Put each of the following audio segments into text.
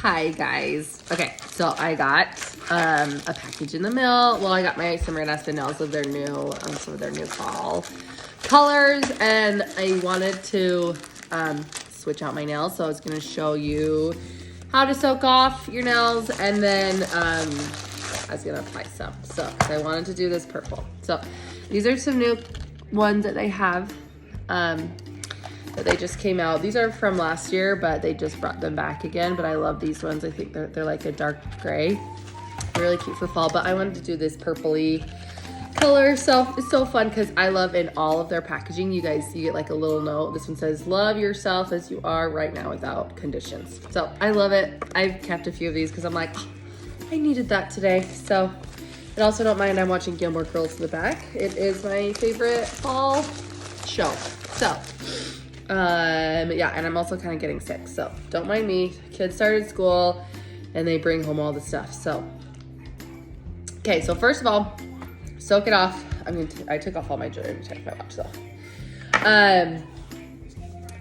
Hi guys. Okay, so I got a package in the mail. Well, I got my Summer and Aspen nails of their new some of their new fall colors, and I wanted to switch out my nails. So I was gonna show you how to soak off your nails, and then I was gonna apply some. So I wanted to do this purple. So these are some new ones that they have. That they just came out. These are from last year, but they just brought them back again. But I love these ones. I think they're like a dark gray. They're really cute for fall, but I wanted to do this purpley color. So it's so fun because I love in all of their packaging, you guys, you get like a little note. This one says, love yourself as you are right now without conditions. So I love it. I've kept a few of these because I'm like, oh, I needed that today. So, and also don't mind, I'm watching Gilmore Girls in the back. It is my favorite fall show. So, yeah, and I'm also kind of getting sick, so don't mind me. Kids started school and they bring home all the stuff. So, okay, so first of all, soak it off. I took off all my jewelry to check my watch though.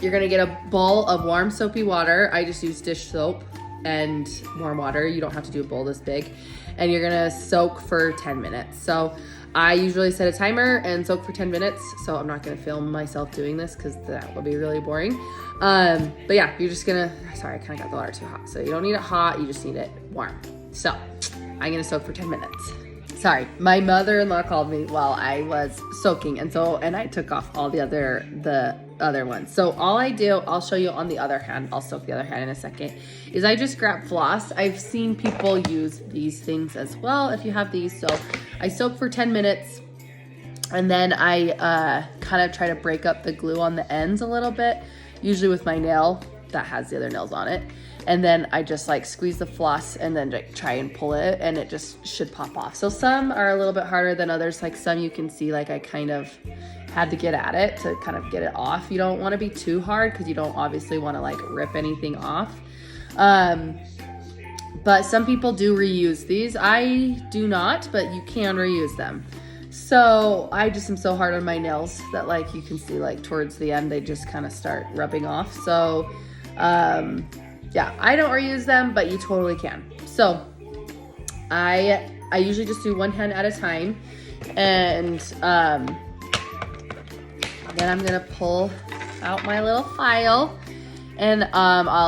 You're gonna get a bowl of warm soapy water. I just use dish soap and warm water. You don't have to do a bowl this big. And you're gonna soak for 10 minutes. So I usually set a timer and soak for 10 minutes. So I'm not gonna film myself doing this because that would be really boring. But yeah, you're just gonna, sorry, I kind of got the water too hot. So you don't need it hot, you just need it warm. So I'm gonna soak for 10 minutes. Sorry, my mother-in-law called me while I was soaking, and I took off all the other ones. So all I do, I'll show you on the other hand, I'll soak the other hand in a second, is I just grab floss. I've seen people use these things as well if you have these. So I soak for 10 minutes, and then I kind of try to break up the glue on the ends a little bit, usually with my nail that has the other nails on it. And then I just like squeeze the floss and then like try and pull it, and it just should pop off. So some are a little bit harder than others. Like some you can see like I kind of had to get at it to kind of get it off. You don't want to be too hard because you don't obviously want to like rip anything off. But some people do reuse these. I do not, but you can reuse them. So I just am so hard on my nails that like you can see like towards the end they just kind of start rubbing off. So yeah, I don't reuse them, but you totally can. So I usually just do one hand at a time, and then I'm gonna pull out my little file, and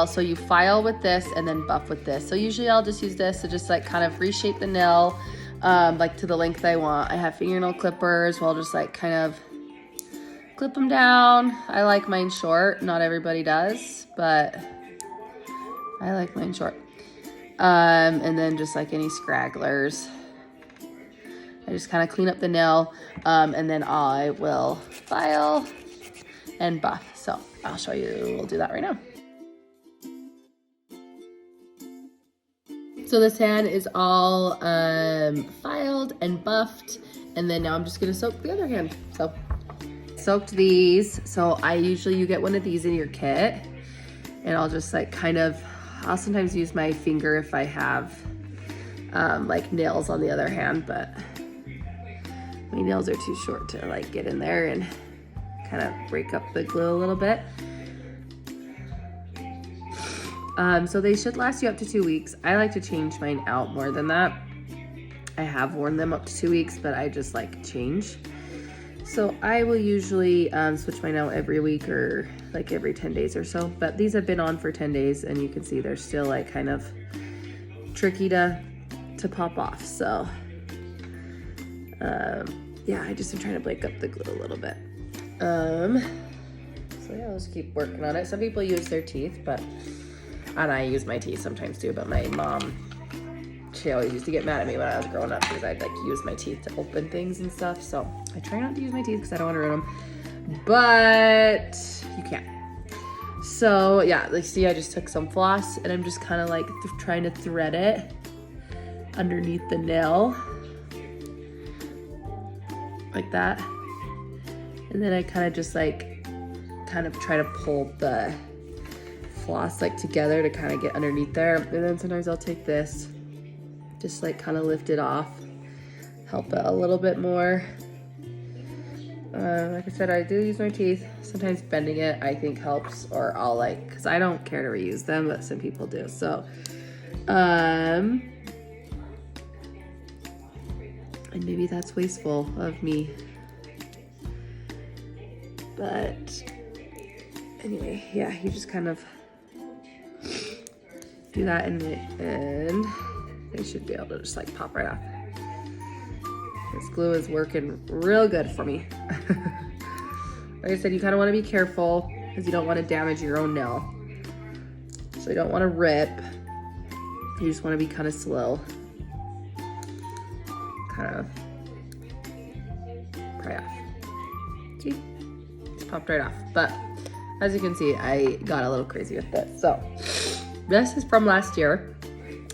so you file with this and then buff with this. So usually I'll just use this to just like kind of reshape the nail like to the length I want. I have fingernail clippers, well, I'll just like kind of clip them down. I like mine short. Not everybody does, but I like mine short. And then just like any scragglers, I just kind of clean up the nail, and then I will file and buff. So I'll show you, we'll do that right now. So this hand is all filed and buffed, and then now I'm just gonna soak the other hand. So soaked these. So you get one of these in your kit, and I'll just like I'll sometimes use my finger if I have like nails on the other hand, but my nails are too short to like get in there and kind of break up the glue a little bit. So they should last you up to 2 weeks. I like to change mine out more than that. I have worn them up to 2 weeks, but I just like change. So I will usually switch mine out every week or like every 10 days or so. But these have been on for 10 days, and you can see they're still like kind of tricky to pop off. So yeah, I just am trying to break up the glue a little bit. So yeah, I'll just keep working on it. Some people use their teeth, and I use my teeth sometimes too, but my mom, she always used to get mad at me when I was growing up because I'd like use my teeth to open things and stuff. So I try not to use my teeth because I don't want to ruin them, but you can. So yeah, like see, I just took some floss and I'm just kind of like trying to thread it underneath the nail like that. And then I kind of just like try to pull the floss like together to kind of get underneath there. And then sometimes I'll take this, just like kind of lift it off, help it a little bit more. Like I said, I do use my teeth. Sometimes bending it I think helps, or I'll like, because I don't care to reuse them, but some people do. So And maybe that's wasteful of me. But anyway, yeah, you just kind of do that in the end. They should be able to just like pop right off. This glue is working real good for me. Like I said, you kind of want to be careful because you don't want to damage your own nail. So you don't want to rip. You just want to be kind of slow. Kind of pry off. See? It's popped right off. But as you can see, I got a little crazy with this. So this is from last year,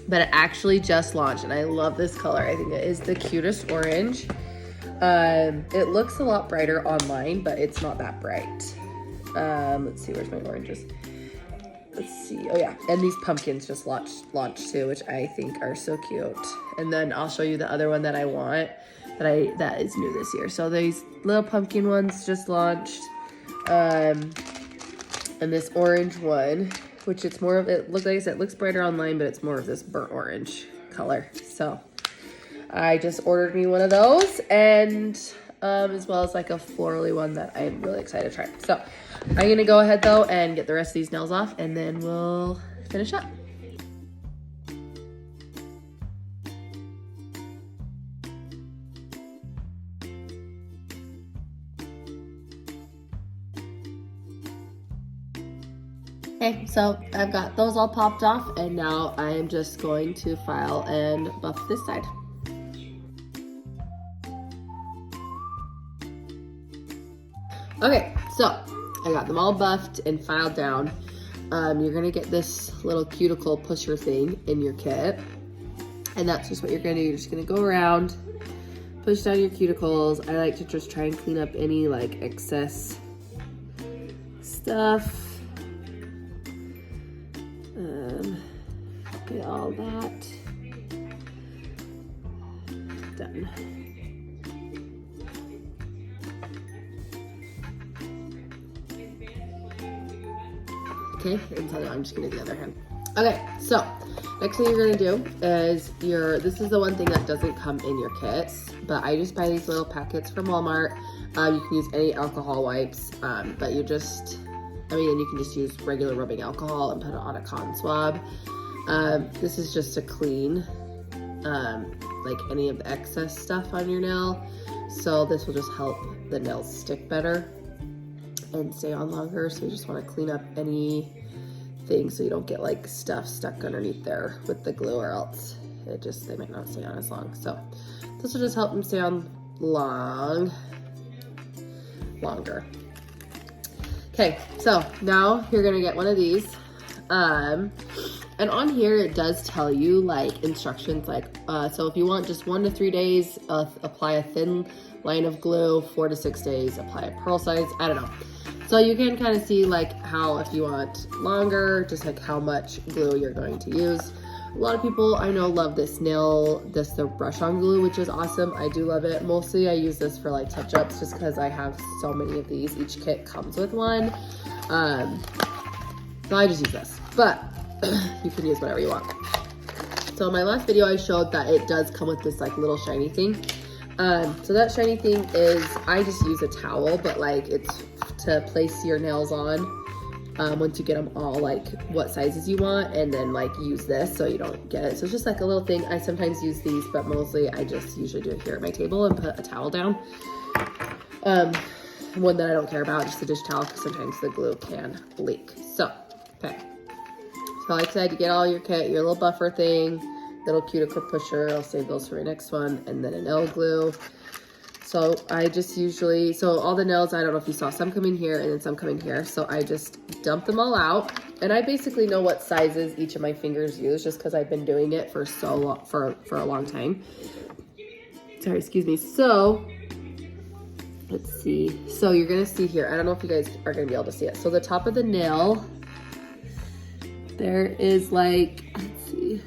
but it actually just launched and I love this color. I think it is the cutest orange. It looks a lot brighter online, but it's not that bright. Let's see, where's my oranges? Let's see. Oh yeah, and these pumpkins just launched too, which I think are so cute. And then I'll show you the other one that I want that is new this year. So these little pumpkin ones just launched, and this orange one, which it's more of it. Look, like I said, it looks brighter online, but it's more of this burnt orange color. So I just ordered me one of those, and as well as like a florally one that I'm really excited to try. So I'm gonna go ahead though and get the rest of these nails off, and then we'll finish up. Okay, so I've got those all popped off, and now I am just going to file and buff this side. Okay, so I got them all buffed and filed down. You're gonna get this little cuticle pusher thing in your kit, and that's just what you're gonna do. You're just gonna go around, push down your cuticles. I like to just try and clean up any like excess stuff. Get all that done. Okay, and so now I'm just gonna do the other hand. Okay, so next thing you're gonna do is this is the one thing that doesn't come in your kits, but I just buy these little packets from Walmart. You can use any alcohol wipes, but you can just use regular rubbing alcohol and put it on a cotton swab. This is just to clean like any of the excess stuff on your nail. So this will just help the nails stick better and stay on longer. So you just want to clean up anything so you don't get like stuff stuck underneath there with the glue, or else they might not stay on as long. So this will just help them stay on longer. Okay, so now you're gonna get one of these. And on here it does tell you like instructions, like so if you want just 1 to 3 days, apply a thin line of glue. 4 to 6 days, apply a pearl size. I don't know. So you can kind of see like how, if you want longer, just like how much glue you're going to use. A lot of people I know love the brush on glue, which is awesome. I do love it. Mostly I use this for like touch-ups just because I have so many of these. Each kit comes with one. So I just use this, but you can use whatever you want. So in my last video I showed that it does come with this like little shiny thing. So that shiny thing is, I just use a towel, but like it's to place your nails on once you get them all like what sizes you want, and then like use this so you don't get it. So it's just like a little thing. I sometimes use these, but mostly I just usually do it here at my table and put a towel down. One that I don't care about, just a dish towel, because sometimes the glue can leak. So, okay. So like I said, you get all your kit, your little buffer thing, little cuticle pusher. I'll save those for my next one, and then a nail glue. So I just usually, so all the nails, I don't know if you saw, some come in here and then some come in here. So I just dump them all out, and I basically know what sizes each of my fingers use just because I've been doing it for so long, for a long time. Sorry, excuse me. So let's see. So you're gonna see here, I don't know if you guys are gonna be able to see it. So the top of the nail, there is like, let's see.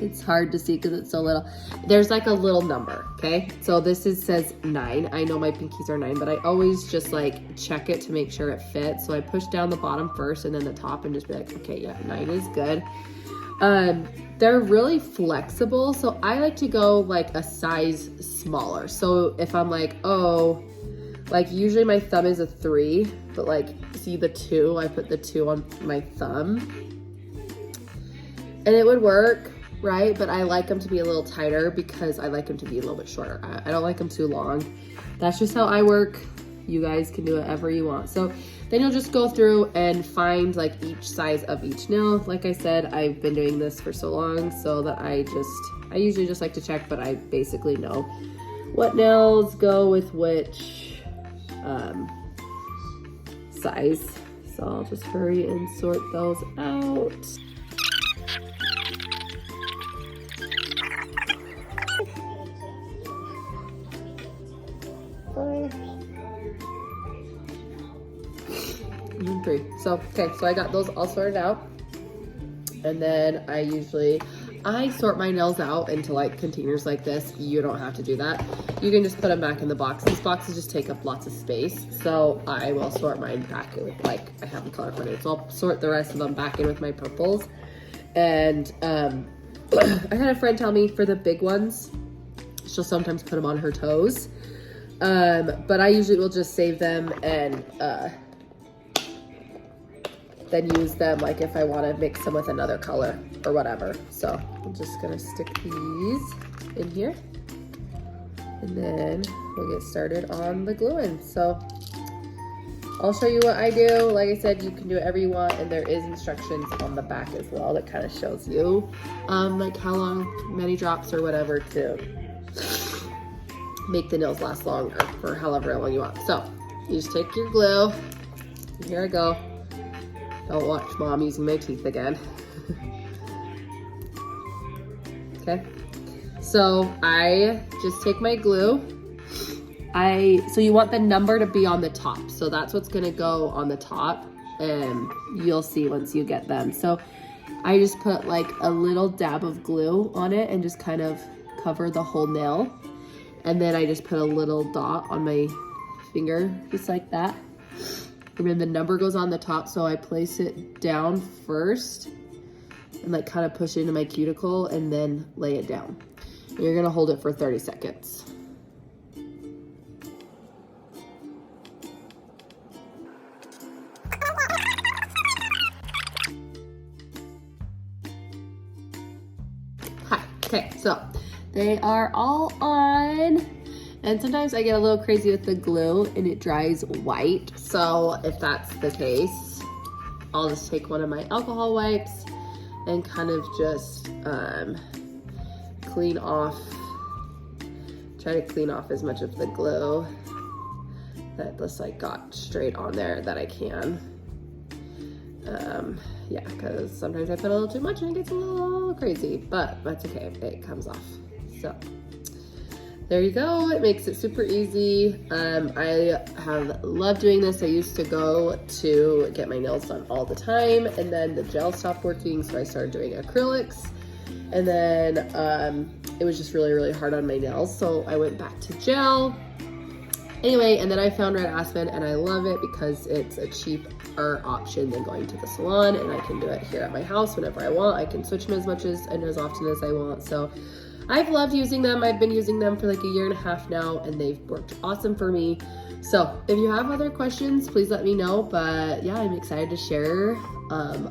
It's hard to see because it's so little. There's like a little number, okay? So this says 9. I know my pinkies are 9, but I always just like check it to make sure it fits. So I push down the bottom first and then the top and just be like, okay, yeah, 9 is good. They're really flexible. So I like to go like a size smaller. So if I'm like, oh, like usually my thumb is a 3, but like see the 2, I put the 2 on my thumb and it would work, right? But I like them to be a little tighter because I like them to be a little bit shorter. I don't like them too long. That's just how I work. You guys can do whatever you want. So then you'll just go through and find like each size of each nail. Like I said, I've been doing this for so long so that I usually just like to check, but I basically know what nails go with which size. So I'll just hurry and sort those out. And 3. So, okay, so I got those all sorted out. And then I sort my nails out into like containers like this. You don't have to do that. You can just put them back in the box. These boxes just take up lots of space. So I will sort mine back in with like, I have them color coordinated. So I'll sort the rest of them back in with my purples. And I had a friend tell me for the big ones, she'll sometimes put them on her toes. But I usually will just save them and then use them like if I want to mix them with another color or whatever. So I'm just gonna stick these in here and then we'll get started on the gluing. So I'll show you what I do. Like I said, you can do whatever you want, and there is instructions on the back as well that kind of shows you like how long, many drops or whatever to make the nails last longer for however long you want. So you just take your glue, and here I go. Don't watch mom using my teeth again. Okay, so I just take my glue. So you want the number to be on the top. So that's what's gonna go on the top, and you'll see once you get them. So I just put like a little dab of glue on it and just kind of cover the whole nail. And then I just put a little dot on my finger, just like that. And then the number goes on the top, so I place it down first and like kind of push it into my cuticle and then lay it down. And you're gonna hold it for 30 seconds. Hi, okay, so they are all on. And sometimes I get a little crazy with the glue and it dries white. So if that's the case, I'll just take one of my alcohol wipes and kind of just clean off, try to clean off as much of the glue that just like got straight on there that I can. Yeah, because sometimes I put a little too much and it gets a little crazy, but that's okay, it comes off. So there you go. It makes it super easy. I have loved doing this. I used to go to get my nails done all the time, and then the gel stopped working, so I started doing acrylics. And then it was just really, really hard on my nails, so I went back to gel. Anyway, and then I found Red Aspen, and I love it because it's a cheaper option than going to the salon, and I can do it here at my house whenever I want. I can switch them as much as and as often as I want. So I've loved using them. I've been using them for like 1.5 years now, and they've worked awesome for me. So if you have other questions, please let me know. But yeah, I'm excited to share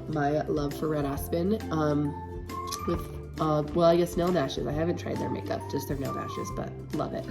my love for Red Aspen with, well, I guess nail dashes. I haven't tried their makeup, just their nail dashes, but love it.